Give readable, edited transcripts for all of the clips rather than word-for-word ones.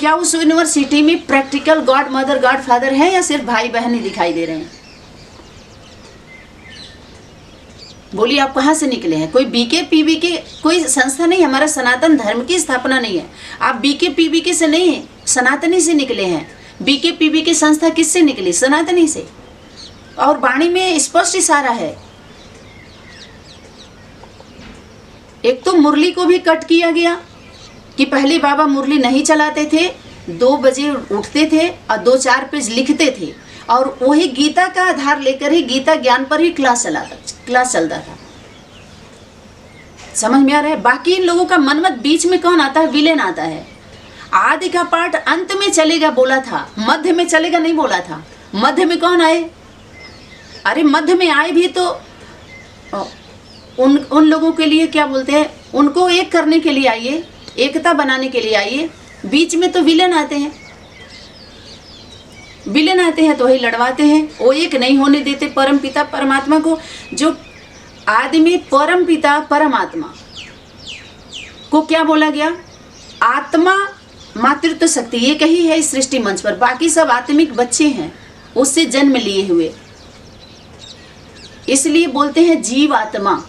क्या उस यूनिवर्सिटी में practical God mother God father है या सिर्फ भाई बहन ही दिखाई दे रहे हैं? बोलिए, आप कहाँ से निकले हैं? कोई बीके पीबीके कोई संस्था नहीं, हमारा सनातन धर्म की स्थापना नहीं है। आप बीके पीबीके से नहीं, सनातनी से निकले हैं। बीके पीबीके संस्था किससे निकली? सनातनी से। और वाणी में स्पष्ट इशारा है। एक तो मुरली को भी कट किया गया कि पहले बाबा मुरली नहीं चलाते थे, 2 बजे उठते थे और 2-4 पेज लिखते थे और वही गीता का आधार लेकर ही, गीता ज्ञान पर ही क्लास चलता था। समझ में आ रहा है? बाकी इन लोगों का मनमत बीच में कौन आता है? विलेन आता है। आदि का पाठ अंत में चलेगा बोला था, मध्य में चलेगा नहीं बोला था। मध्य में कौन आए? अरे मध्य में आए भी तो उन लोगों के लिए क्या बोलते हैं, उनको एक करने के लिए आइए, एकता बनाने के लिए आइए। बीच में तो विलेन आते हैं, विलेन आते हैं तो वही लड़वाते हैं। वो एक नहीं होने देते परम पिता परमात्मा को। जो आदमी परम पिता परमात्मा को क्या बोला गया? आत्मा मातृत्व शक्ति ये कही है इस सृष्टि मंच पर। बाकी सब आत्मिक बच्चे हैं, उससे जन्म लिए हुए, इसलिए बोलते हैं जीव आत्मा।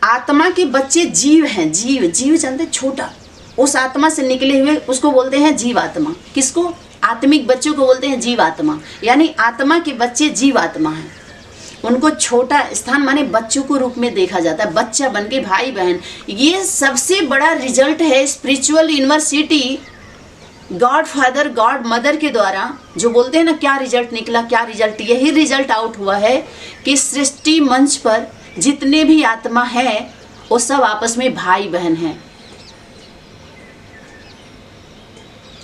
आत्मा के बच्चे जीव हैं। जीव जानते, छोटा, उस आत्मा से निकले हुए उसको बोलते हैं जीव आत्मा। किसको? आत्मिक बच्चों को बोलते हैं जीव आत्मा। यानी आत्मा के बच्चे जीव आत्मा हैं। उनको छोटा स्थान माने बच्चों को रूप में देखा जाता है, बच्चा बन के भाई बहन। ये सबसे बड़ा रिजल्ट है spiritual university God father God mother के द्वारा। जो बोलते हैं ना क्या रिजल्ट निकला, क्या रिजल्ट, यही रिजल्ट आउट हुआ है कि सृष्टि मंच पर जितने भी आत्मा है वो सब आपस में भाई बहन हैं,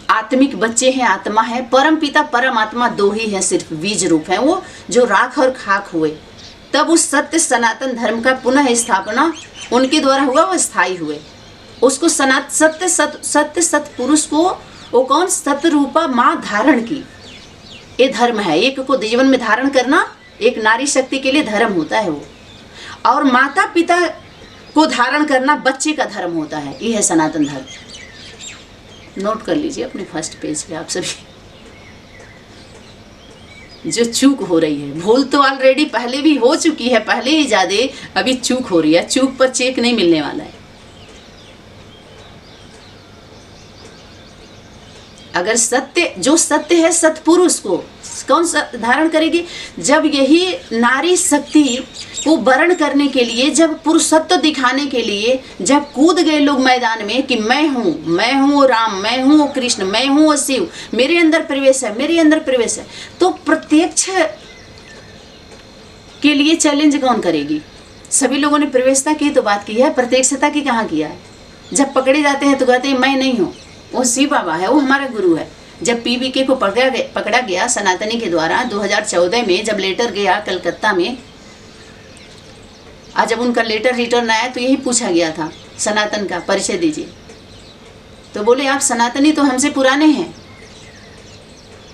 आत्मिक बच्चे हैं, आत्मा है। परम पिता परमात्मा 2 ही है, सिर्फ बीज रूप है वो, जो राख और खाक हुए। तब उस सत्य सनातन धर्म का पुनः स्थापना उनके द्वारा हुआ, वो स्थायी हुए। उसको सत्य सत्पुरुष को वो कौन? सत्य रूपा माँ धारण की। ये धर्म है। एक को जीवन में धारण करना एक नारी शक्ति के लिए धर्म होता है वो, और माता पिता को धारण करना बच्चे का धर्म होता है। ये है सनातन धर्म। नोट कर लीजिए अपने फर्स्ट पेज पे आप सभी। जो चूक हो रही है, भूल तो ऑलरेडी पहले भी हो चुकी है, पहले ही ज्यादा, अभी चूक हो रही है। चूक पर चेक नहीं मिलने वाला है। अगर सत्य, जो सत्य है सत्पुरुष को कौन धारण करेगी? जब यही नारी शक्ति को वर्ण करने के लिए, जब पुरुषत्व दिखाने के लिए जब कूद गए लोग मैदान में कि मैं हूँ वो राम, मैं हूँ वो कृष्ण, मैं हूँ वो शिव, मेरे अंदर प्रवेश है, मेरे अंदर प्रवेश है, तो प्रत्यक्ष के लिए चैलेंज कौन करेगी? सभी लोगों ने प्रवेशता की तो बात की है, प्रत्यक्षता की कहाँ किया है? जब पकड़े जाते हैं तो कहते हैं मैं नहीं हूँ, वो शिव बाबा है, वो हमारा गुरु है। जब पीबीके को पकड़ा गया सनातनी के द्वारा 2014 में, जब लेटर गया कलकत्ता में, आज जब उनका लेटर रिटर्न आया तो यही पूछा गया था सनातन का परिचय दीजिए, तो बोले आप सनातनी तो हमसे पुराने हैं।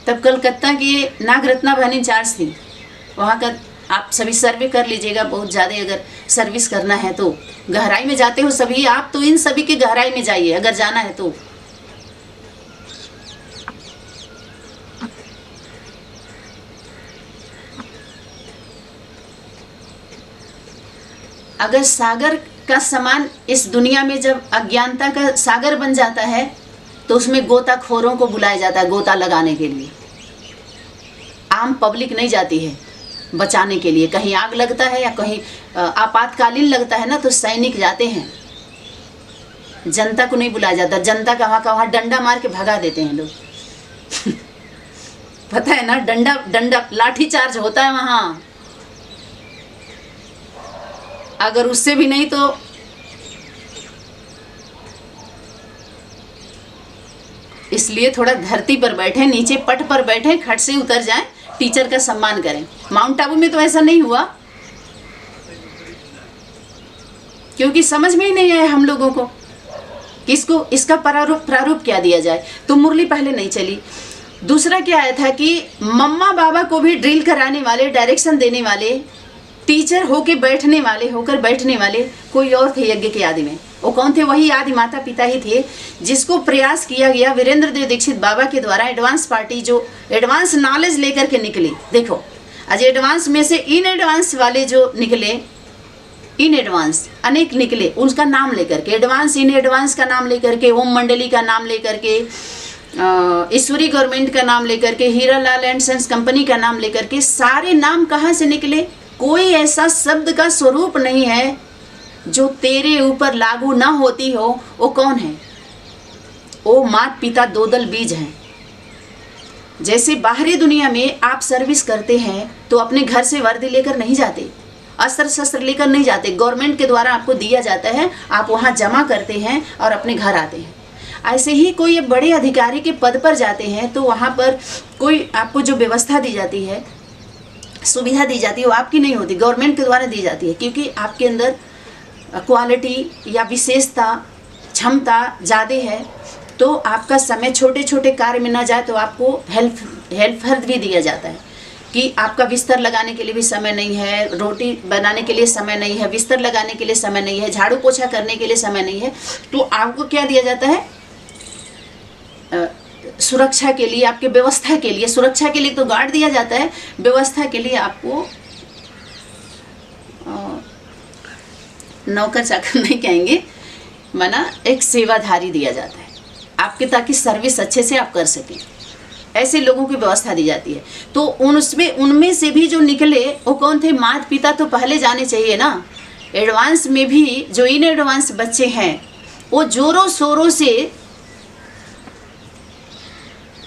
तब कलकत्ता की नागरत्ना बहन इंचार्ज थी, वहाँ का आप सभी सर्वे कर लीजिएगा, बहुत ज़्यादा अगर सर्विस करना है तो गहराई में जाते हो सभी आप, तो इन सभी के गहराई में जाइए अगर जाना है तो। अगर सागर का समान इस दुनिया में जब अज्ञानता का सागर बन जाता है तो उसमें गोताखोरों को बुलाया जाता है गोता लगाने के लिए। आम पब्लिक नहीं जाती है बचाने के लिए। कहीं आग लगता है या कहीं आपातकालीन लगता है ना, तो सैनिक जाते हैं, जनता को नहीं बुलाया जाता। जनता का वहाँ डंडा मार के भगा देते हैं लोग पता है ना, डंडा लाठी चार्ज होता है वहाँ। अगर उससे भी नहीं तो इसलिए थोड़ा धरती पर बैठे, नीचे पट पर बैठे, खट से उतर जाएं, टीचर का सम्मान करें। माउंट आबू में तो ऐसा नहीं हुआ क्योंकि समझ में ही नहीं आया हम लोगों को किसको इसका प्रारूप क्या दिया जाए। तो मुरली पहले नहीं चली। दूसरा क्या आया था कि मम्मा बाबा को भी ड्रिल कराने वाले, डायरेक्शन देने वाले, टीचर होकर बैठने वाले कोई और थे यज्ञ के आदि में। वो कौन थे? वही आदि माता पिता ही थे, जिसको प्रयास किया गया वीरेंद्र देव दीक्षित बाबा के द्वारा एडवांस पार्टी, जो एडवांस नॉलेज लेकर के निकली। देखो आज एडवांस में से इन एडवांस वाले जो निकले, इन एडवांस अनेक निकले, उसका नाम लेकर के, एडवांस इन एडवांस का नाम लेकर के, ओम मंडली का नाम लेकर के, ईश्वरी गवर्नमेंट का नाम लेकर के, हीरालाल एंड सन्स कंपनी का नाम लेकर के, सारे नाम कहाँ से निकले? कोई ऐसा शब्द का स्वरूप नहीं है जो तेरे ऊपर लागू ना होती हो। वो कौन है? वो माता पिता दो दल बीज हैं। जैसे बाहरी दुनिया में आप सर्विस करते हैं तो अपने घर से वर्दी लेकर नहीं जाते, अस्त्र शस्त्र लेकर नहीं जाते, गवर्नमेंट के द्वारा आपको दिया जाता है, आप वहाँ जमा करते हैं और अपने घर आते हैं। ऐसे ही कोई बड़े अधिकारी के पद पर जाते हैं तो वहाँ पर कोई आपको जो व्यवस्था दी जाती है, सुविधा दी जाती है, वो आपकी नहीं होती, गवर्नमेंट के द्वारा दी जाती है, क्योंकि आपके अंदर क्वालिटी या विशेषता क्षमता ज़्यादा है। तो आपका समय छोटे छोटे कार्य में ना जाए तो आपको हेल्प भी दिया जाता है कि आपका बिस्तर लगाने के लिए भी समय नहीं है, रोटी बनाने के लिए समय नहीं है, बिस्तर लगाने के लिए समय नहीं है, झाड़ू पोछा करने के लिए समय नहीं है। तो आपको क्या दिया जाता है? सुरक्षा के लिए, आपके व्यवस्था के लिए, सुरक्षा के लिए तो गार्ड दिया जाता है, व्यवस्था के लिए आपको नौकर चाकर नहीं कहेंगे, माना एक सेवाधारी दिया जाता है आपके, ताकि सर्विस अच्छे से आप कर सकें। ऐसे लोगों की व्यवस्था दी जाती है। तो उनमें से भी जो निकले वो कौन थे? माता पिता तो पहले जाने चाहिए ना। एडवांस में भी जो इन एडवांस बच्चे हैं वो जोरों शोरों से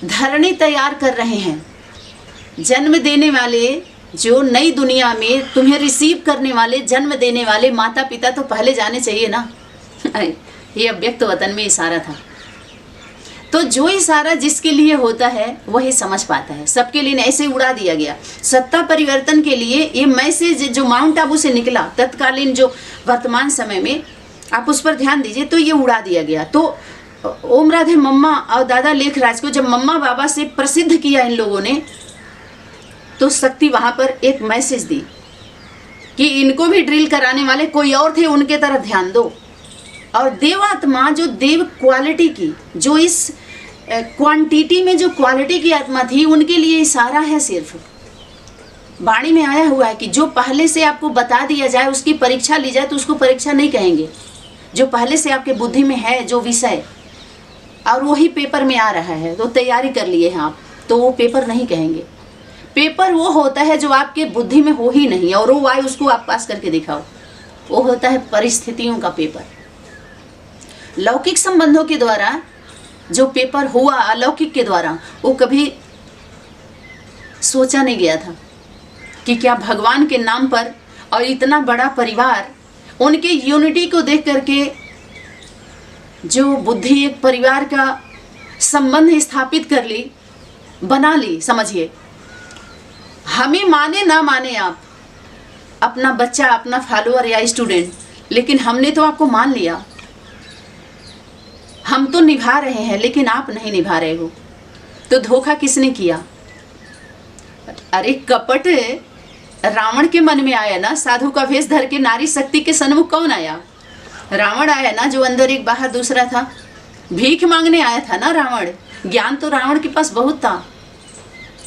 धरनी तैयार कर रहे हैं। जन्म देने वाले, जो नई दुनिया में तुम्हें रिसीव करने वाले, जन्म देने वाले माता पिता तो पहले जाने चाहिए ना। ये अव्यक्त वतन में इशारा था। तो जो इशारा जिसके लिए होता है वही समझ पाता है, सबके लिए ऐसे उड़ा दिया गया। सत्ता परिवर्तन के लिए ये मैसेज जो माउंट आबू से निकला, तत्कालीन जो वर्तमान समय में आप उस पर ध्यान दीजिए, तो ये उड़ा दिया गया। तो ओम राधे मम्मा और दादा लेखराज को जब मम्मा बाबा से प्रसिद्ध किया इन लोगों ने, तो शक्ति वहाँ पर एक मैसेज दी कि इनको भी ड्रिल कराने वाले कोई और थे, उनके तरफ ध्यान दो। और देवात्मा जो देव क्वालिटी की, जो इस क्वांटिटी में जो क्वालिटी की आत्मा थी, उनके लिए इशारा है। सिर्फ वाणी में आया हुआ है कि जो पहले से आपको बता दिया जाए, उसकी परीक्षा ली जाए तो उसको परीक्षा नहीं कहेंगे। जो पहले से आपके बुद्धि में है जो विषय, और वही पेपर में आ रहा है, तो तैयारी कर लिए हैं आप, तो वो पेपर नहीं कहेंगे। पेपर वो होता है जो आपके बुद्धि में हो ही नहीं, और वो आए उसको आप पास करके दिखाओ, वो होता है परिस्थितियों का पेपर। लौकिक संबंधों के द्वारा जो पेपर हुआ अलौकिक के द्वारा, वो कभी सोचा नहीं गया था कि क्या भगवान के नाम पर और इतना बड़ा परिवार, उनके यूनिटी को देख करके जो बुद्धि एक परिवार का संबंध स्थापित कर ली, बना ली। समझिए, हमें माने ना माने आप, अपना बच्चा, अपना फॉलोअर या स्टूडेंट, लेकिन हमने तो आपको मान लिया। हम तो निभा रहे हैं, लेकिन आप नहीं निभा रहे हो, तो धोखा किसने किया? अरे कपट रावण के मन में आया ना। साधु का वेश धर के नारी शक्ति के सन्मुख कौन आया? रावण आया ना, जो अंदर एक बाहर दूसरा था। भीख मांगने आया था ना रावण। ज्ञान तो रावण के पास बहुत था,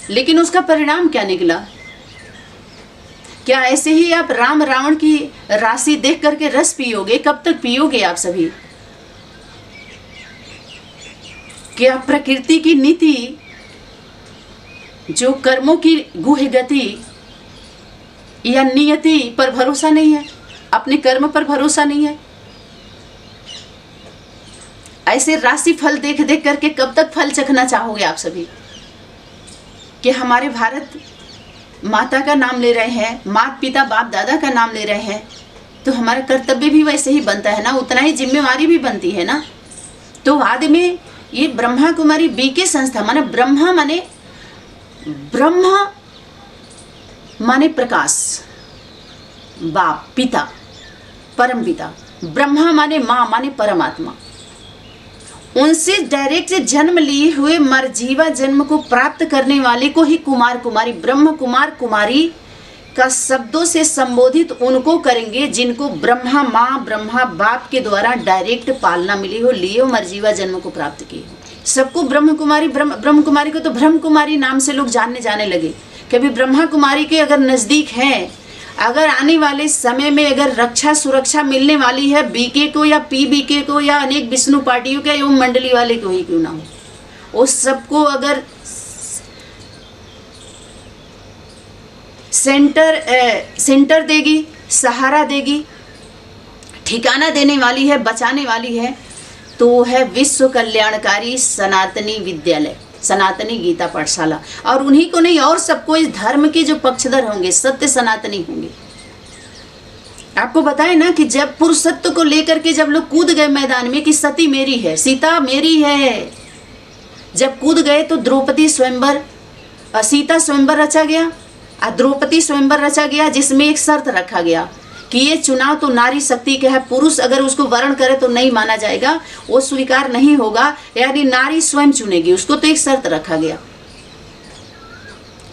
लेकिन उसका परिणाम क्या निकला? क्या ऐसे ही आप राम रावण की राशि देख करके रस पियोगे? कब तक पियोगे आप सभी? क्या प्रकृति की नीति, जो कर्मों की गुह गति या नियति पर भरोसा नहीं है, अपने कर्म पर भरोसा नहीं है? ऐसे राशि फल देख देख करके कब तक फल चखना चाहोगे आप सभी? कि हमारे भारत माता का नाम ले रहे हैं, माता पिता बाप दादा का नाम ले रहे हैं, तो हमारा कर्तव्य भी वैसे ही बनता है ना, उतना ही जिम्मेवारी भी बनती है ना। तो बाद में ये ब्रह्मा कुमारी बीके संस्था, माने ब्रह्मा माने ब्रह्मा माने प्रकाश, बाप पिता परम पिता, ब्रह्मा माने माँ माने परमात्मा। उनसे डायरेक्ट जन्म लिए हुए मरजीवा जन्म को प्राप्त करने वाले को ही कुमार कुमारी, ब्रह्म कुमार कुमारी का शब्दों से संबोधित उनको करेंगे जिनको ब्रह्मा माँ ब्रह्मा बाप के द्वारा डायरेक्ट पालना मिली हो, लिए हो, मर्जीवा जन्म को प्राप्त किए हो। सबको ब्रह्म कुमारी को तो ब्रह्म कुमारी नाम से लोग जानने जाने लगे। कभी ब्रह्मा कुमारी के अगर नज़दीक हैं, अगर आने वाले समय में अगर रक्षा सुरक्षा मिलने वाली है बीके को या पीबीके को या अनेक विष्णु पार्टियों के एवं मंडली वाले को ही क्यों ना हो, उस सबको अगर सेंटर देगी, सहारा देगी, ठिकाना देने वाली है, बचाने वाली है, तो वो है विश्व कल्याणकारी सनातनी विद्यालय, सनातनी गीता पाठशाला। और उन्हीं को नहीं, और सबको इस धर्म के जो पक्षधर होंगे, सत्य सनातनी होंगे। आपको बताए ना कि जब पुरुषत्व को लेकर के जब लोग कूद गए मैदान में कि सती मेरी है, सीता मेरी है, जब कूद गए तो द्रौपदी स्वयंवर, सीता स्वयंवर रचा गया, द्रौपदी स्वयंवर रचा गया, जिसमें एक शर्त रखा गया कि ये चुनाव तो नारी शक्ति का है, पुरुष अगर उसको वर्ण करे तो नहीं माना जाएगा, वो स्वीकार नहीं होगा, यानी नारी स्वयं चुनेगी उसको। तो एक शर्त रखा गया।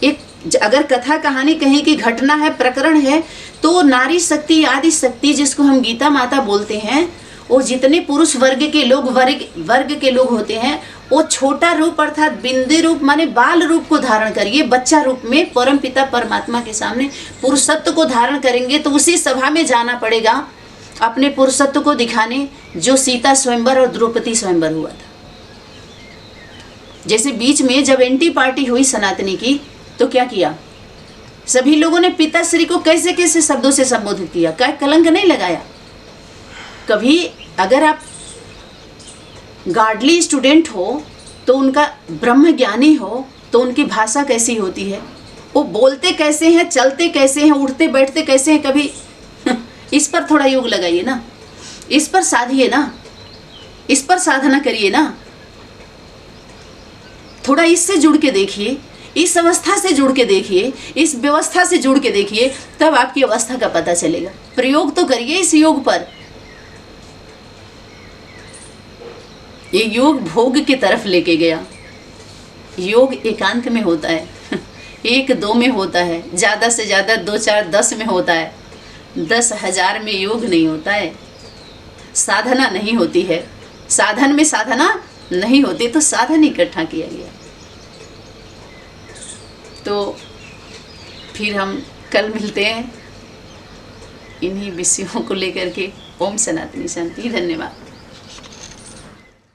एक अगर कथा कहानी कहीं की घटना है, प्रकरण है, तो नारी शक्ति आदि शक्ति जिसको हम गीता माता बोलते हैं, वो जितने पुरुष वर्ग के लोग होते हैं, वो छोटा रूप अर्थात बिंदी रूप माने बाल रूप को धारण करिए, बच्चा रूप में परम पिता परमात्मा के सामने पुरुषत्व को धारण करेंगे। तो उसी सभा में जाना पड़ेगा अपने पुरुषत्व को दिखाने, जो सीता स्वयंवर और द्रौपदी स्वयंवर हुआ था। जैसे बीच में जब एंटी पार्टी हुई सनातनी की, तो क्या किया, सभी लोगों ने पिताश्री को कैसे कैसे शब्दों से संबोधित किया, क्या कलंक नहीं लगाया। कभी अगर आप गार्डली स्टूडेंट हो तो उनका ब्रह्म ज्ञानी हो तो उनकी भाषा कैसी होती है, वो बोलते कैसे हैं, चलते कैसे हैं, उठते बैठते कैसे हैं, कभी इस पर थोड़ा योग लगाइए ना, इस पर साधिए ना, इस पर साधना करिए ना, थोड़ा इससे जुड़ के देखिए, इस अवस्था से जुड़ के देखिए, इस व्यवस्था से जुड़ के देखिए, तब आपकी अवस्था का पता चलेगा। प्रयोग तो करिए इस योग पर। ये योग भोग की तरफ लेके गया। योग एकांत में होता है, 1-2 में होता है, ज़्यादा से ज़्यादा 2-4-10 में होता है, 10,000 में योग नहीं होता है। साधना नहीं होती है, साधन में साधना नहीं होती, तो साधन इकट्ठा किया गया। तो फिर हम कल मिलते हैं इन्हीं विषयों को लेकर के। ओम सनातनी शांति। धन्यवाद।